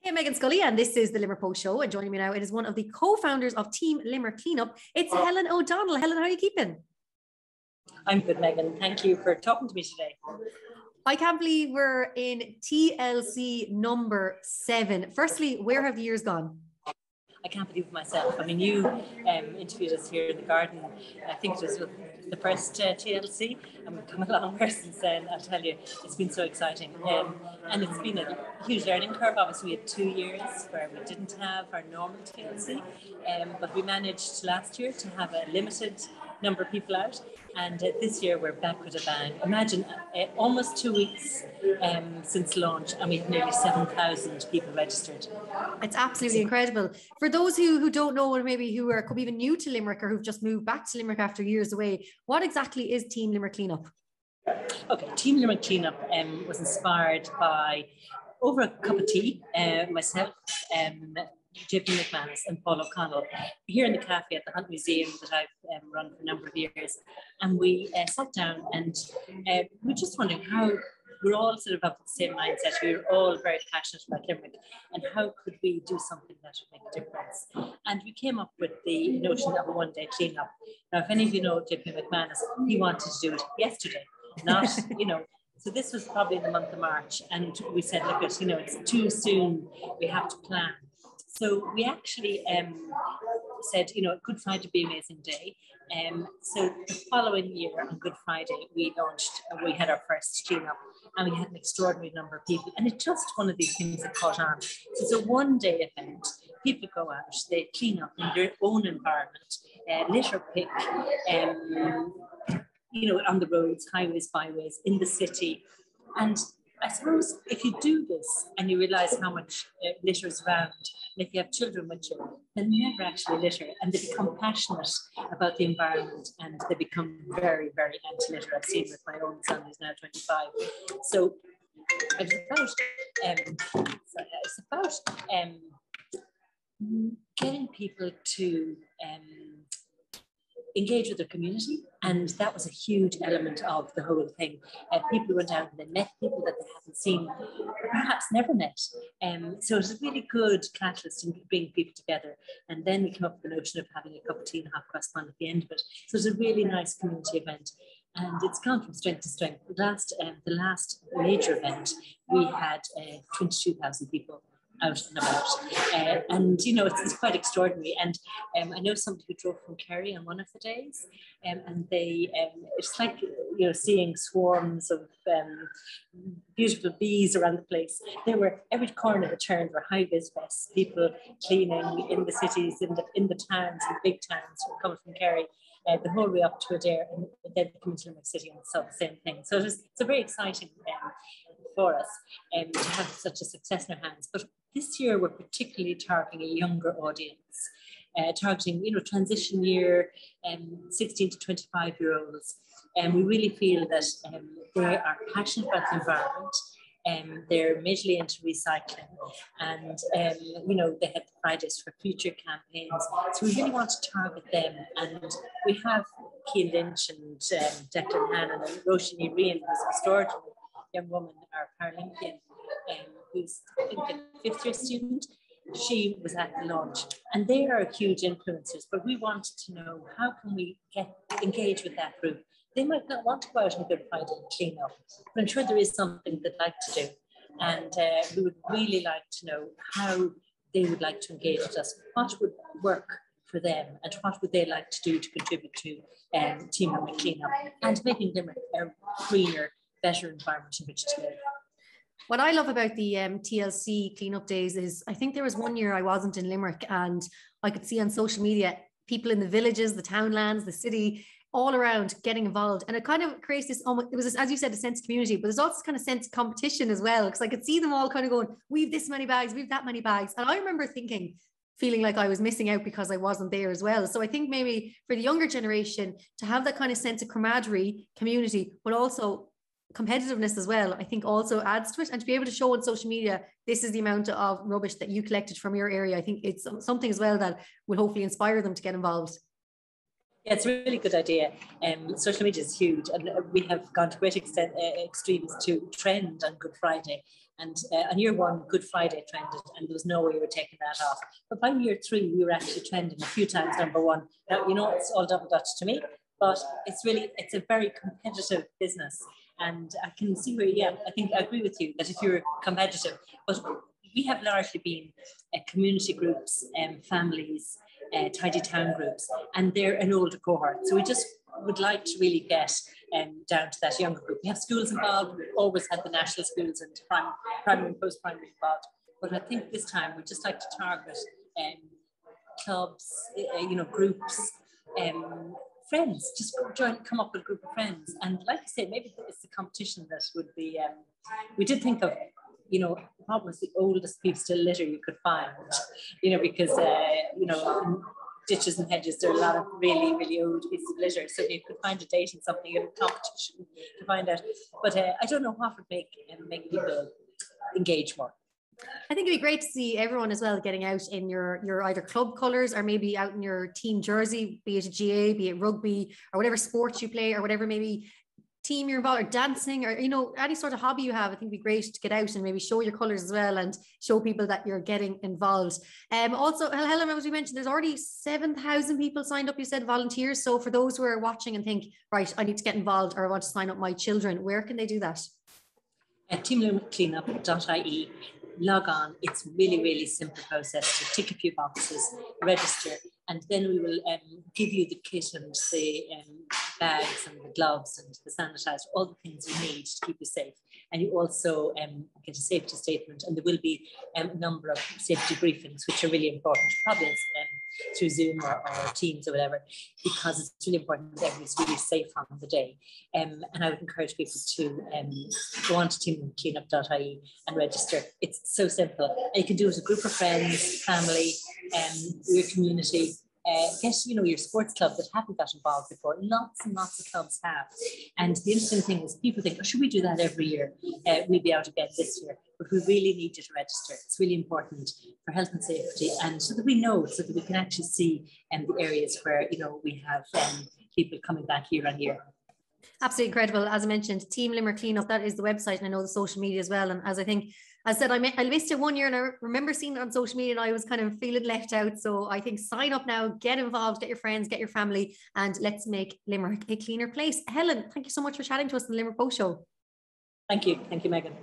Hey, Meghann Scully, and this is the Limerick Post Show. And joining me now, it is one of the co-founders of Team Limerick Cleanup. It's Helen O'Donnell. Helen, how are you keeping? I'm good, Meghann. Thank you for talking to me today. I can't believe we're in TLC number 7. Firstly, where have the years gone? I can't believe it myself. I mean, you interviewed us here in the garden. I think it was with the first TLC, and we've come a long way since then. I'll tell you, it's been so exciting. And it's been a huge learning curve. Obviously, we had 2 years where we didn't have our normal TLC, but we managed last year to have a limited number of people out. And this year we're back with a bang. Imagine almost 2 weeks since launch, and we have nearly 7,000 people registered. It's absolutely incredible. For those who don't know, or maybe who are could be even new to Limerick or who've just moved back to Limerick after years away, what exactly is Team Limerick Cleanup? Okay, Team Limerick Cleanup was inspired by over a cup of tea, myself, JP Meghann and Paul O'Connell here in the cafe at the Hunt Museum that I've run for a number of years. And we sat down and we were just wondering how we're all sort of of the same mindset. We were all very passionate about Limerick, and how could we do something that would make a difference? And we came up with the notion of a one-day cleanup. Now, if any of you know JP Meghann, he wanted to do it yesterday, not, So this was probably in the month of March, and we said, look, it's too soon, we have to plan. So we actually said, Good Friday would be an amazing day. So the following year on Good Friday, we had our first cleanup, and we had an extraordinary number of people. And it's just one of these things that caught on. So it's a one-day event. People go out, they clean up in their own environment, litter pick, on the roads, highways, byways, in the city. And I suppose if you do this and you realise how much litter is around, and if you have children with you, they'll never actually litter, and they become passionate about the environment, and they become very, very anti-litter. I've seen with my own son, who's now 25. So it's about getting people to engage with their community, and that was a huge element of the whole thing. People went out and they met people that they hadn't seen, perhaps never met. So it was a really good catalyst in bringing people together. And then we came up with the notion of having a cup of tea and a half-cross bun at the end of it. So it was a really nice community event, and it's gone from strength to strength. The last major event, we had 22,000 people out and about, and it's quite extraordinary. And I know somebody who drove from Kerry on one of the days, and they it's like seeing swarms of beautiful bees around the place. There were, every corner of a turn were high vis vests, people cleaning in the cities, in the towns, in the big towns, who were coming from Kerry. The whole way up to Adair, and then coming to Limerick City and saw the same thing. So it's a very exciting for us to have such a success in our hands. But this year we're particularly targeting a younger audience, targeting transition year, 16 to 25-year-olds, and we really feel that they are passionate about the environment. They're majorly into recycling, and they had Fridays for Future campaigns. So we really want to target them, and we have Cian Lynch and Declan Hannon and Roisin Rian, who's an extraordinary young woman, our Paralympian, who's I think a 5th year student. She was at the launch, and they are huge influencers. But we wanted to know, how can we engage with that group? They might not want to go out on Good Friday and clean up, but I'm sure there is something they'd like to do. And we would really like to know how they would like to engage with us. What would work for them, and what would they like to do to contribute to Team Limerick Cleanup and making Limerick a greener, better environment in which to live. What I love about the TLC cleanup days is, I think there was one year I wasn't in Limerick, and I could see on social media people in the villages, the townlands, the city, all around getting involved. And it kind of creates this, it was, as you said, a sense of community, but there's also this kind of sense of competition as well, because I could see them all kind of going, we've this many bags, we've that many bags. And I remember feeling like I was missing out because I wasn't there as well. So I think maybe for the younger generation to have that kind of sense of camaraderie, community, but also competitiveness as well, I think also adds to it. And to be able to show on social media, this is the amount of rubbish that you collected from your area, I think it's something as well that will hopefully inspire them to get involved. Yeah, it's a really good idea. Social media is huge, and we have gone to great extremes to trend on Good Friday. And on year one, Good Friday trended, and there was no way we were taking that off. But by year three, we were actually trending a few times number one. Now, it's all double Dutch to me, but it's a very competitive business. And I can see where, I think I agree with you that if you're competitive, but we have largely been community groups, families, tidy town groups, and they're an older cohort. So we just would like to really get down to that younger group. We have schools involved. We've always had the national schools and primary and post-primary involved. But I think this time we'd just like to target clubs, groups, friends. Just come up with a group of friends. And like I say, maybe it's the competition that would be. We did think of, what was the oldest piece of litter you could find, because, in ditches and hedges, there are a lot of really, really old pieces of litter. So you could find a date in something in a competition to find out. But I don't know what would make people engage more. I think it'd be great to see everyone as well getting out in your either club colours or maybe out in your team jersey, be it a GA, be it rugby or whatever sports you play or whatever maybe team you're involved, or dancing, or any sort of hobby you have. I think it'd be great to get out and maybe show your colours as well and show people that you're getting involved. Also, Helen, as we mentioned, there's already 7,000 people signed up, you said, volunteers. So for those who are watching and think, right, I need to get involved or I want to sign up my children, where can they do that? At teamlimerickcleanup.ie. Log on. It's really, really simple process to tick a few boxes, register, and then we will give you the kit and the bags and the gloves and the sanitizer, all the things you need to keep you safe. And you also get a safety statement, and there will be a number of safety briefings, which are really important, probably through Zoom or Teams or whatever, because it's really important that everybody's really safe on the day. And I would encourage people to go on to teamcleanup.ie and register. It's so simple. And you can do it as a group of friends, family, your community. Get your sports club that haven't got involved before. Lots and lots of clubs have. And the interesting thing is people think, should we do that every year? We'll be out again this year. But we really need you to register. It's really important for health and safety, and so that we know, so that we can actually see the areas where we have people coming back year on year. Absolutely incredible. As I mentioned, Team Limerick Cleanup, that is the website, and I know the social media as well. And as I said, I missed it one year, and I remember seeing it on social media and I was kind of feeling left out. So I think sign up now, get involved, get your friends, get your family, and let's make Limerick a cleaner place. Helen, thank you so much for chatting to us on the Limerick Post Show. Thank you, Meghann.